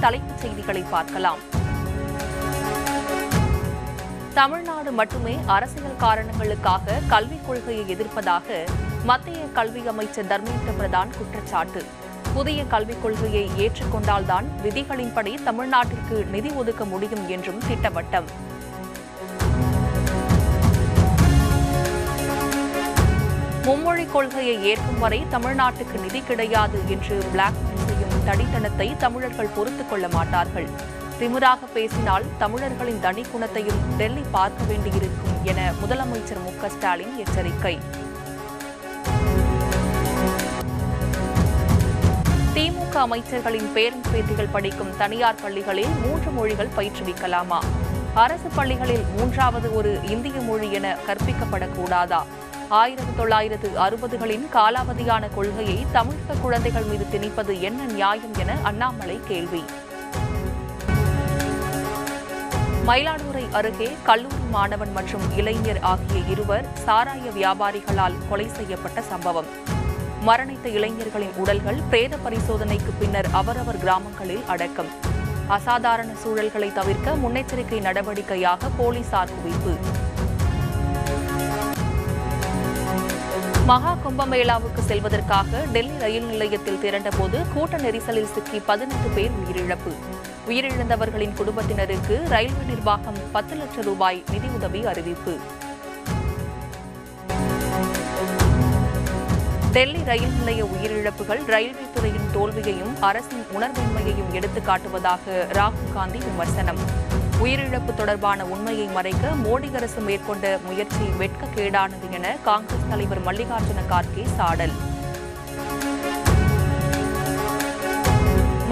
தலைப்புச் செய்திகளை பார்க்கலாம். தமிழ்நாடு மட்டுமே அரசியல் காரணங்களுக்காக கல்விக் கொள்கையை எதிர்ப்பதாக மத்திய கல்வி அமைச்சர் தர்மேந்திர பிரதான் குற்றச்சாட்டு. புதிய கல்விக் கொள்கையை ஏற்றுக்கொண்டால்தான் விதிகளின்படி தமிழ்நாட்டிற்கு நிதி ஒதுக்க முடியும் என்றும் திட்டவட்டம். மும்மொழிக் கொள்கையை ஏற்கும் வரை தமிழ்நாட்டுக்கு நிதி கிடையாது என்று பிளாக்மெயில் செய்யும் தடித்தனத்தை தமிழர்கள் பொறுத்துக் கொள்ள மாட்டார்கள். திமிராக பேசினால் தமிழர்களின் தனிக்குணத்தையும் டெல்லி பார்க்க வேண்டியிருக்கும் என முதலமைச்சர் மு.க.ஸ்டாலின் எச்சரிக்கை. திமுக அமைச்சர்களின் பேரன் பேத்திகள் படிக்கும் தனியார் பள்ளிகளில் 3 மொழிகள் பயிற்றுவிக்கலாமா? அரசு பள்ளிகளில் 3வது ஒரு இந்திய மொழி என கற்பிக்கப்படக்கூடாதா? 1960களின் காலாவதியான கொள்கையை தமிழக குழந்தைகள் மீது திணிப்பது என்ன நியாயம் என அண்ணாமலை கேள்வி. மயிலாடுதுறை அருகே கல்லூரி மாணவன் மற்றும் இளைஞர் ஆகிய இருவர் சாராய வியாபாரிகளால் கொலை செய்யப்பட்ட சம்பவம். மரணித்த இளைஞர்களின் உடல்கள் பிரேத பரிசோதனைக்கு பின்னர் அவரவர் கிராமங்களில் அடக்கம். அசாதாரண சூழல்களை தவிர்க்க முன்னெச்சரிக்கை நடவடிக்கையாக போலீசார் குவிப்பு. மகா கும்பமேளாவுக்கு செல்வதற்காக டெல்லி ரயில் நிலையத்தில் திரண்டபோது கூட்ட நெரிசலில் சிக்கி 18 பேர் உயிரிழப்பு. உயிரிழந்தவர்களின் குடும்பத்தினருக்கு ரயில்வே நிர்வாகம் 10 லட்சம் ரூபாய் நிதியுதவி அறிவிப்பு. டெல்லி ரயில் நிலைய உயிரிழப்புகள் ரயில்வே துறையின் தோல்வியையும் அரசின் உணர்வின்மையையும் எடுத்துக்காட்டுவதாக ராகுல் காந்தி விமர்சனம். உயிரிழப்பு தொடர்பான உண்மையை மறைக்க மோடி அரசு மேற்கொண்ட முயற்சி வெட்கக்கேடானது என காங்கிரஸ் தலைவர் மல்லிகார்ஜுன கார்கே சாடல்.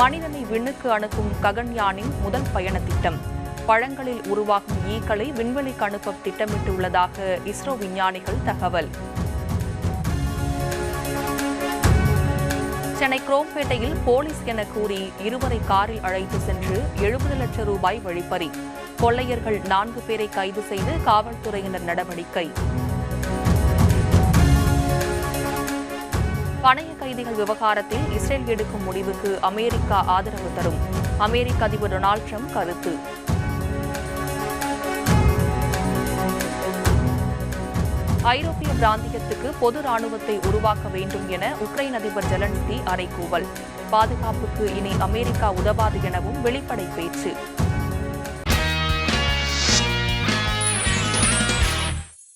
மனிதனை விண்ணுக்கு அனுப்பும் ககன்யானின் முதல் பயண திட்டம். பழங்களில் உருவாகும் ஈக்களை விண்வெளிக்கு அனுப்ப திட்டமிட்டுள்ளதாக இஸ்ரோ விஞ்ஞானிகள் தகவல். சென்னை குரோம்பேட்டையில் போலீஸ் என கூறி இருவரை காரில் அழைத்து சென்று 70 லட்சம் ரூபாய் வழிப்பறி. கொள்ளையர்கள் 4 பேரை கைது செய்து காவல்துறையினர் நடவடிக்கை. பணைய கைதிகள் விவகாரத்தில் இஸ்ரேல் எடுக்கும் முடிவுக்கு அமெரிக்கா ஆதரவு தரும். அமெரிக்க அதிபர் டொனால்டு டிரம்ப் கருத்து. ஐரோப்பிய பிராந்தியத்துக்கு பொது ராணுவத்தை உருவாக்க வேண்டும் என உக்ரைன் அதிபர் ஜெலன்ஸ்கி அறைகூவல். பாதுகாப்புக்கு இனி அமெரிக்கா உதவாது எனவும் வெளிப்படை பேச்சு.